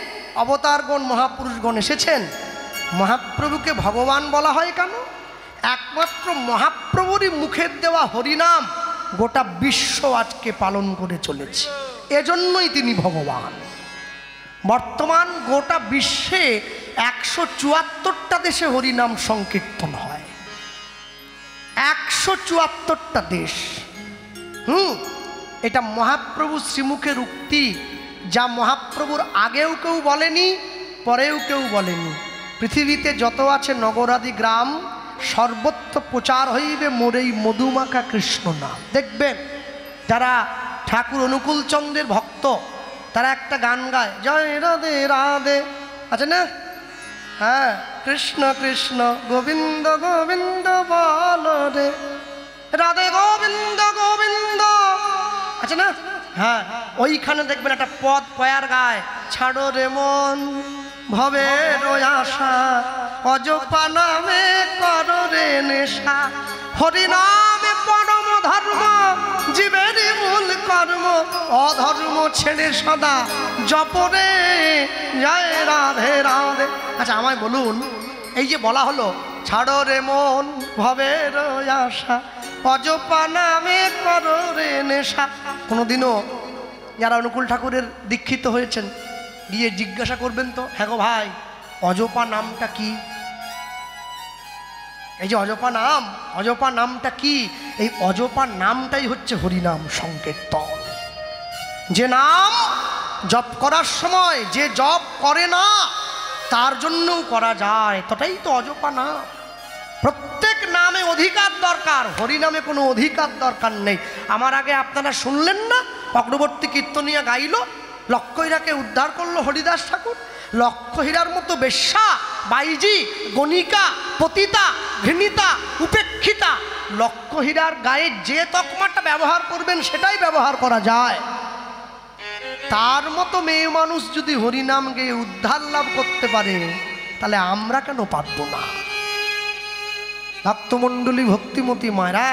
অবতারগণ মহাপুরুষগণ এসেছেন। মহাপ্রভুকে ভগবান বলা হয় কেন? একমাত্র মহাপ্রভুরই মুখের দেওয়া হরিনাম গোটা বিশ্ব আজকে পালন করে চলেছে, এজন্যই তিনি ভগবান। বর্তমান গোটা বিশ্বে 174টা দেশে হরিনাম সংকীর্তন হয়, 174টা দেশ। এটা মহাপ্রভু শ্রীমুখের উক্তি, যা মহাপ্রভুর আগেও কেউ বলেনি, পরেও কেউ বলেনি। পৃথিবীতে যত আছে নগরাদি গ্রাম, সর্বত্র প্রচার হইবে মোরেই মধুমাখা কৃষ্ণ নাম। দেখবেন যারা ঠাকুর অনুকূলচন্দ্রের ভক্ত তারা একটা গান গায়, জয় রাধে রাধে, আছে না? হ্যাঁ, কৃষ্ণ কৃষ্ণ গোবিন্দ গোবিন্দ বল রে, রাধে গোবিন্দ গোবিন্দ, আছে না? হ্যাঁ, ওইখানে দেখবেন একটা পদ পয়ার গায়, ছাড়ো রে মন ভবের আশা, অজপা নামে করো রে নেশা, হরিনামে পরম ধর্ম, জীবেরই মূল কর্ম, অধর্ম ছেড়ে সদা জপরে জয় রাধে রাধে। আচ্ছা আমায় বলুন, এই যে বলা হলো ছাড়ো রে মন ভবের আশা, অজপা নামে করো রে নেশা, কোনোদিনও যারা অনুকূল ঠাকুরের দীক্ষিত হয়েছেন গিয়ে জিজ্ঞাসা করবেন তো, হ্যাঁ গো ভাই অজপা নামটা কি? এই যে অজপা নাম, অজপা নামটা কি? এই অজপা নামটাই হচ্ছে হরিনাম সংকীর্তন। যে নাম জপ করার সময় যে জপ করে না তার জন্যও করা যায়, তটাই তো অজপা নাম। প্রত্যেক নামে অধিকার দরকার, হরিনামে কোনো অধিকার দরকার নেই। আমার আগে আপনারা শুনলেন না, অগ্রবর্তী কীর্তনিয়া গাইল, লক্ষহীরাকে উদ্ধার করলো হরিদাস ঠাকুর। লক্ষহীরার মতো বেশ্যা, বাইজি, গণিকা, পতিতা, ঘৃণিতা, উপেক্ষিতা, লক্ষহীরার গায়ে যে তকমাটা ব্যবহার করবেন সেটাই ব্যবহার করা যায়। তার মতো মেয়ে মানুষ যদি হরিনাম গেয়ে উদ্ধার লাভ করতে পারে, তাহলে আমরা কেন পারব না? ভক্তমণ্ডলী ভক্তিমতী মায়েরা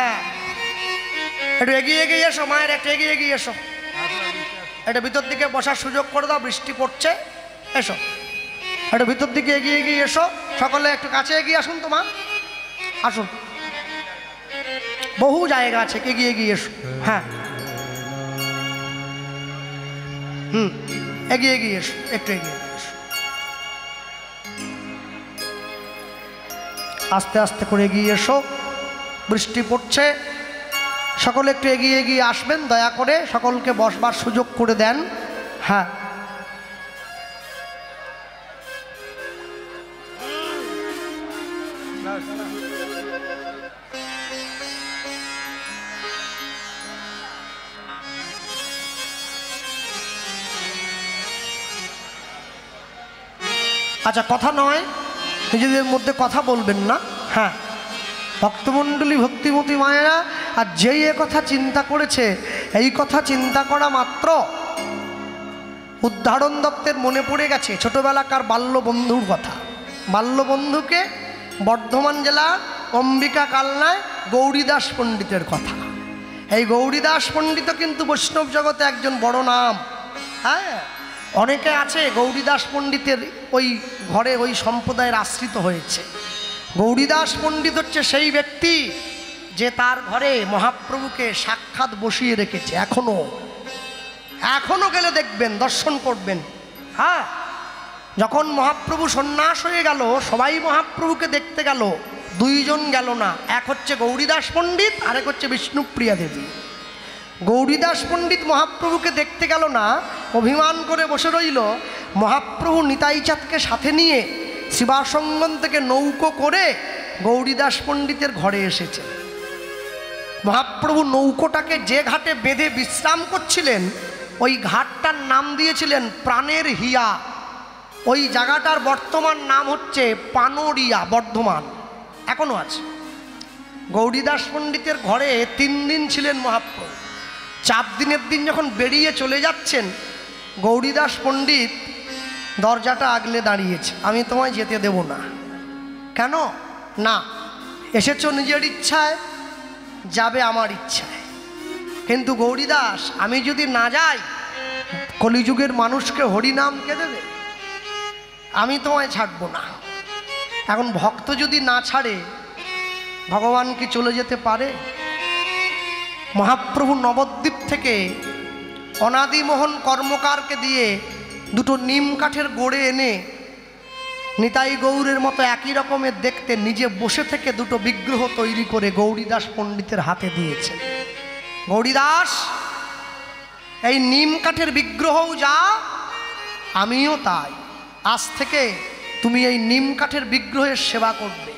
একটু এগিয়ে এগিয়ে এসো, মায়ের একটু এগিয়ে এগিয়ে এসো, এটা ভিতর দিকে বসার সুযোগ করে দাও, বৃষ্টি পড়ছে, এসো একটু ভিতর দিকে এগিয়ে এগিয়ে এসো, সকলে একটু কাছে এগিয়ে আসুন তো মা, আসুন, বহু জায়গা আছে, এগিয়ে এগিয়ে এসো। হ্যাঁ এগিয়ে এগিয়ে এসো, একটু এগিয়ে এসো, আস্তে আস্তে করে এগিয়ে এসো, বৃষ্টি পড়ছে, সকলে একটু এগিয়ে এগিয়ে আসবেন, দয়া করে সকলকে বসবার সুযোগ করে দেন। হ্যাঁ আচ্ছা, কথা নয়, নিজেদের মধ্যে কথা বলবেন না। হ্যাঁ, ভক্তমণ্ডলী ভক্তিমতী মায়েরা, আর যেই এ কথা চিন্তা করেছে, এই কথা চিন্তা করা মাত্র উদ্ধারণ দত্তের মনে পড়ে গেছে ছোটবেলাকার বাল্যবন্ধুর কথা। বাল্যবন্ধুকে বর্ধমান জেলা অম্বিকা কালনায় গৌরীদাস পণ্ডিতের কথা। এই গৌরীদাস পণ্ডিত কিন্তু বৈষ্ণব জগতে একজন বড় নাম। হ্যাঁ, অনেকে আছে গৌরীদাস পণ্ডিতের ওই ঘরে, ওই সম্প্রদায়ের আশ্রিত হয়েছে। গৌরীদাস পণ্ডিত হচ্ছে সেই ব্যক্তি যে তার ঘরে মহাপ্রভুকে সাক্ষাৎ বসিয়ে রেখেছে। এখনো গেলে দেখবেন, দর্শন করবেন। হ্যাঁ, যখন মহাপ্রভু সন্ন্যাস হয়ে গেল, সবাই মহাপ্রভুকে দেখতে গেল, দুইজন গেল না, এক হচ্ছে গৌরীদাস পণ্ডিত, আরেক হচ্ছে বিষ্ণুপ্রিয়া দেবী। গৌরীদাস পণ্ডিত মহাপ্রভুকে দেখতে গেল না, অভিমান করে বসে রইল। মহাপ্রভু নিতাই চাঁদকে সাথে নিয়ে শিবাসঙ্গম থেকে নৌকো করে গৌরীদাস পণ্ডিতের ঘরে এসেছে। মহাপ্রভু নৌকোটাকে যে ঘাটে বেঁধে বিশ্রাম করছিলেন, ওই ঘাটটার নাম দিয়েছিলেন প্রাণের হিয়া। ওই জায়গাটার বর্তমান নাম হচ্ছে পানোরিয়া, বর্ধমান, এখনো আছে। গৌরীদাস পণ্ডিতের ঘরে 3 দিন ছিলেন মহাপ্রভু। 4 দিনের দিন যখন বেরিয়ে চলে যাচ্ছেন, গৌরীদাস পণ্ডিত দরজাটা আগলে দাঁড়িয়েছে, আমি তোমায় যেতে দেব না। কেন না? এসেছো নিজের ইচ্ছায়, যাবে আমার ইচ্ছায়, কিন্তু গৌরীদাস আমি যদি না যাই কলিযুগের মানুষকে হরিনাম কে দেবে? আমি তোমায় ছাড়বো না। এখন ভক্ত যদি না ছাড়ে ভগবান কি চলে যেতে পারে? মহাপ্রভু নবদ্বীপ থেকে অনাদিমোহন কর্মকারকে দিয়ে 2টো নিম কাঠের গোড়ে এনে নিতাই গৌরের মতো একই রকমের দেখতে নিজে বসে থেকে 2টো বিগ্রহ তৈরি করে গৌরীদাস পণ্ডিতের হাতে দিয়েছেন। গৌরীদাস, এই নিম কাঠের বিগ্রহও যা, আমিও তাই। আজ থেকে তুমি এই নিম কাঠের বিগ্রহের সেবা করবে।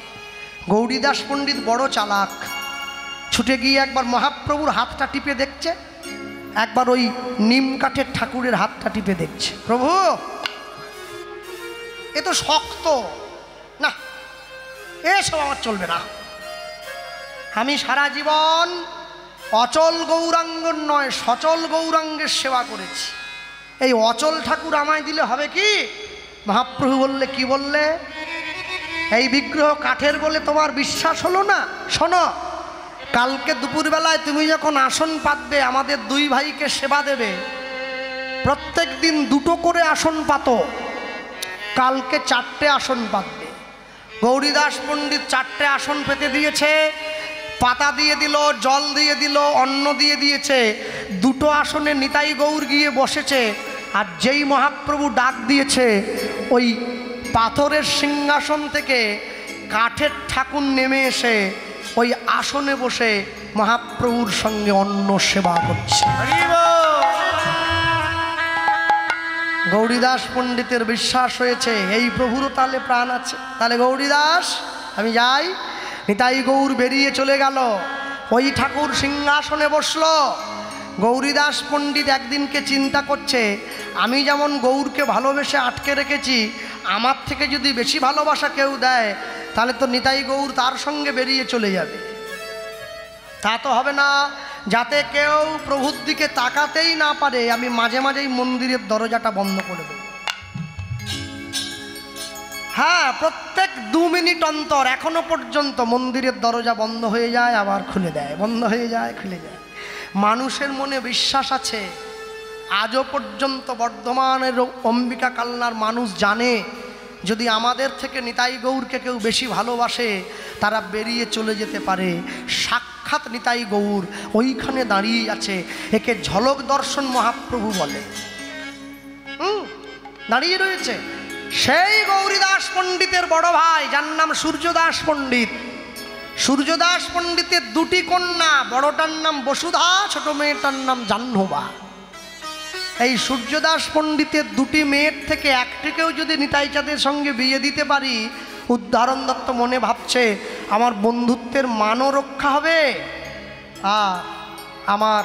গৌরীদাস পণ্ডিত বড় চালাক, ছুটে গিয়ে একবার মহাপ্রভুর হাতটা টিপে দেখছে, একবার ওই নিম কাঠের ঠাকুরের হাতটা টিপে দেখছে। প্রভু, এ তো শক্ত না, এসব আমার চলবে না। আমি সারা জীবন অচল গৌরাঙ্গ নয়, সচল গৌরাঙ্গের সেবা করেছি, এই অচল ঠাকুর আমায় দিলে হবে কি? মহাপ্রভু বললে, কি বললে? এই বিগ্রহ কাঠের বলে তোমার বিশ্বাস হলো না? শোনো, কালকে দুপুরবেলায় তুমি যখন আসন পাতবে, আমাদের 2 ভাইকে সেবা দেবে, প্রত্যেক দিন 2টো করে আসন পাতো, কালকে 4টে আসন পাতবে। গৌরীদাস পণ্ডিত 4টে আসন পেতে দিয়েছে, পাতা দিয়ে দিল, জল দিয়ে দিল, অন্ন দিয়ে দিয়েছে। 2টো আসনে নিতাই গৌর গিয়ে বসেছে, আর যেই মহাপ্রভু ডাক দিয়েছে, ওই পাথরের সিংহাসন থেকে কাঠের ঠাকুর নেমে এসে ওই আসনে বসে মহাপ্রভুর সঙ্গে অন্ন সেবা করছে। গৌরীদাস পণ্ডিতের বিশ্বাস হয়েছে এই প্রভুরও তাহলে প্রাণ আছে। তাহলে গৌরীদাস, আমি যাই। নিতাই গৌর বেরিয়ে চলে গেল, ওই ঠাকুর সিংহাসনে বসলো। গৌরীদাস পণ্ডিত একদিনকে চিন্তা করছে, আমি যেমন গৌরকে ভালোবেসে আটকে রেখেছি, আমার থেকে যদি বেশি ভালোবাসা কেউ দেয় তাহলে তো নিতাই গৌর তার সঙ্গে বেরিয়ে চলে যাবে। তা তো হবে না। যাতে কেউ প্রভুর দিকে তাকাতেই না পারে, আমি মাঝে মাঝেই মন্দিরের দরজাটা বন্ধ করে দেব। হ্যাঁ, প্রত্যেক 2 মিনিট অন্তর এখনো পর্যন্ত মন্দিরের দরজা বন্ধ হয়ে যায়, আবার খুলে দেয়, বন্ধ হয়ে যায়, খুলে যায়। মানুষের মনে বিশ্বাস আছে, আজও পর্যন্ত বর্ধমানের অম্বিকা কালনার মানুষ জানে, যদি আমাদের থেকে নিতাই গৌরকে কেউ বেশি ভালোবাসে তারা বেরিয়ে চলে যেতে পারে। সাক্ষাৎ নিতাই গৌর ওইখানে দাঁড়িয়ে আছে, একে ঝলক দর্শন মহাপ্রভু বলে। দাঁড়িয়ে রয়েছে সেই গৌরীদাস পণ্ডিতের বড় ভাই, যার নাম সূর্যদাস পণ্ডিত। সূর্যদাস পণ্ডিতের 2টি কন্যা, বড়টার নাম বসুধা, ছোট মেয়েটার নাম জাহ্নবা। এই সূর্যদাস পণ্ডিতের 2টি মেয়ের থেকে একটিকেও যদি নিতাই চাঁদের সঙ্গে বিয়ে দিতে পারি, উদ্ধারণ দত্ত মনে ভাবছে আমার বন্ধুত্বের মানও রক্ষা হবে, আর আমার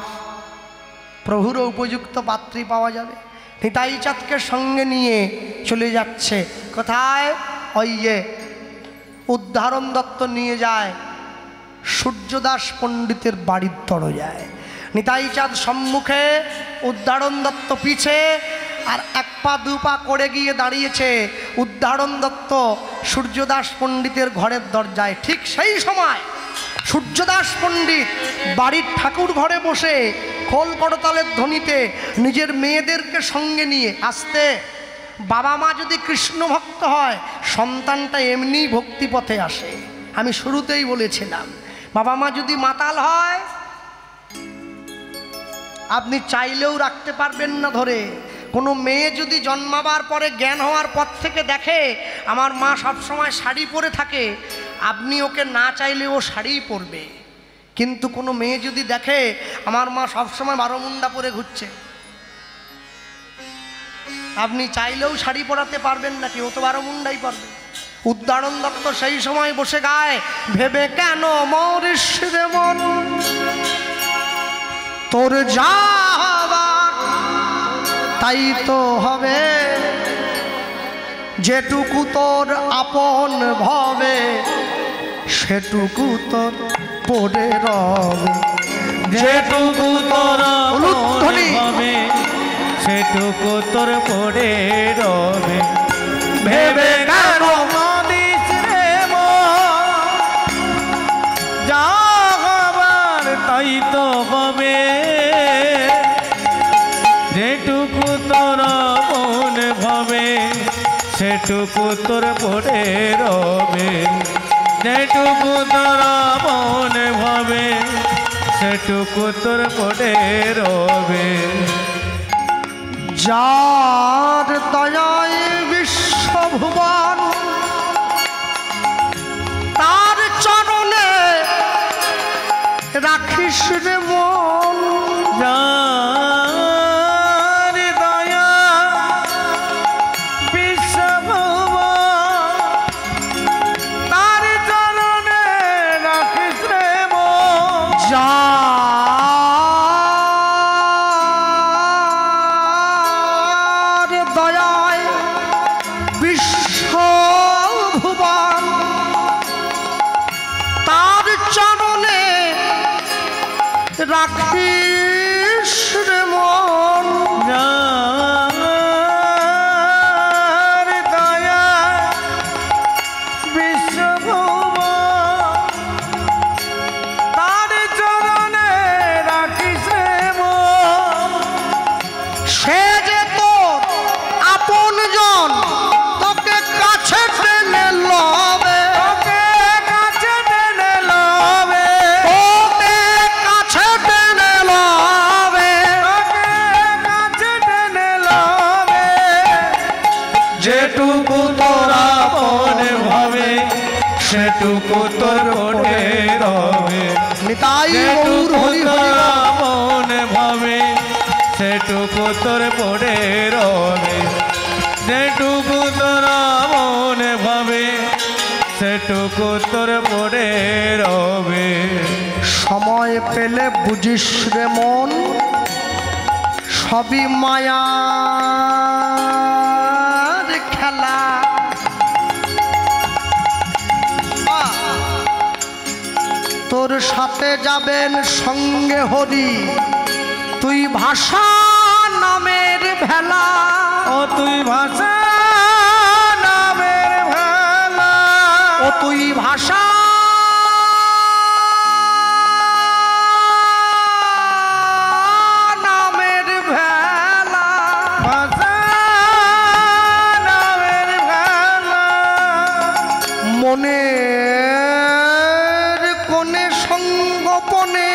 প্রভুরও উপযুক্ত পাত্রী পাওয়া যাবে। নিতাই চাঁদকে সঙ্গে নিয়ে চলে যাচ্ছে কোথায়? ওই যে উদ্ধারণ দত্ত নিয়ে যায় সূর্যদাস পণ্ডিতের বাড়ির দরজায়। নিতাই চাঁদ সম্মুখে, উদ্ধারণ দত্ত পিছে, আর 1 পা 2 পা করে গিয়ে দাঁড়িয়েছে উদ্ধারণ দত্ত সূর্যদাস পণ্ডিতের ঘরের দরজায়। ঠিক সেই সময় সূর্যদাস পণ্ডিত বাড়ির ঠাকুর ঘরে বসে খোল করতালের ধ্বনিতে নিজের মেয়েদেরকে সঙ্গে নিয়ে আসতে। বাবা মা যদি কৃষ্ণ ভক্ত হয়, সন্তানটা এমনি ভক্তিপথে আসে। আমি শুরুতেই বলেছিলাম, বাবা মা যদি মাতাল হয় আপনি চাইলেও রাখতে পারবেন না ধরে। কোনো মেয়ে যদি জন্মাবার পরে জ্ঞান হওয়ার পর থেকে দেখে আমার মা সবসময় শাড়ি পরে থাকে, আপনি ওকে না চাইলে ও শাড়িই পরবে। কিন্তু কোনো মেয়ে যদি দেখে আমার মা সবসময় 12 মুন্ডা পরে ঘুরছে, আপনি চাইলেও শাড়ি পরাতে পারবেন নাকি? ও তো 12 মুন্ডাই পরবে। উদ্ধারণ দত্ত সেই সময় বসে গায়, ভেবে কেন মরিস রে মন, তোর যাবার তাই তো হবে, যেটুকু তোর আপন ভাবে সেটুকু তোর পড়ে রবে। যেটুকু তোর উলুধ্বনি। হবে সেটুকু তোর পড়ে রবে। ভেবে কেন কাঁদিস রে মন, যা হবার তাই তো হবে। যেটুকু তোর মন ভাবে সেটুকু তোর পড়ে রবে। যেটুকু তোর মন ভাবে সেটুকু তোর পড়ে রবে। যার দয়ায় বিশ্বভুবন তার চরণে রাখিস রে মন। যার দয়া বিশ্বভুবন তার চরণে রাখিস রে মন। যার দয়ায় বিশ্বভুবন তার চরণে রাখিস রে মন। যার দয়া বিশ্বভুবন তার চরণে রাখিস রে মন। সে যে তোর আপনজন তোকে কাছে টেনে লবে। তোকে কাছে টেনে লবে। তোকে কাছে টেনে লবে। তোকে কাছে টেনে লবে। যেটুকু তোর আপন ভাবে সেটুকু তোর পড়ে রবে। নিতাই গৌর যেটুকু হরি তোর হরি বল। আপন ভাবে সেটুকু তোর পড়ে রবে। যেটুকু তোর আপন ভাবে সেটুকু তোর পড়ে রবে। সময় পেলে বুঝিস রে মন সবই মায়ার খেলা। তোর সাথে যাবেন সঙ্গে হরি তুই ভাষা নামের ভেলা। ও তুই ভাষা নামের ভেলা। ও তুই ভাষা নামের ভেলা। ভাষা নামের ভেলা। মনের কোণে সঙ্গোপনে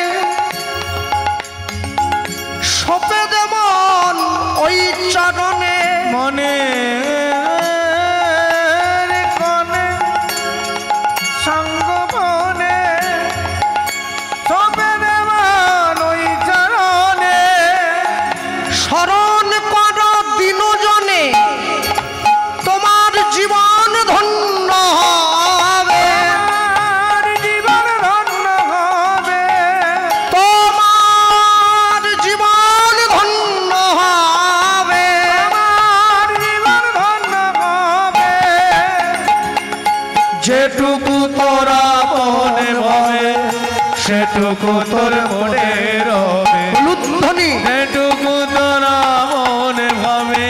সপে দেমন ওই চরণে। মনে কোণে সঙ্গোপনে সপে দেওয়ান ওই চরণে। স্মরণ কর দিনজনে তোমার জীবন ধন্য হবে। আর জীবন ধন্য হবে। তোমার জীবন ধন্য হবে। আর জীবন ধন্য হবে। যেটুকু তোরা মনে ভাবে সেটুকু তোর মনে রবে। উলুধ্বনি। যেটুকু তোরা মনে ভাবে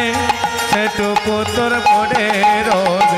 সেটুকু তোর মনে রবে।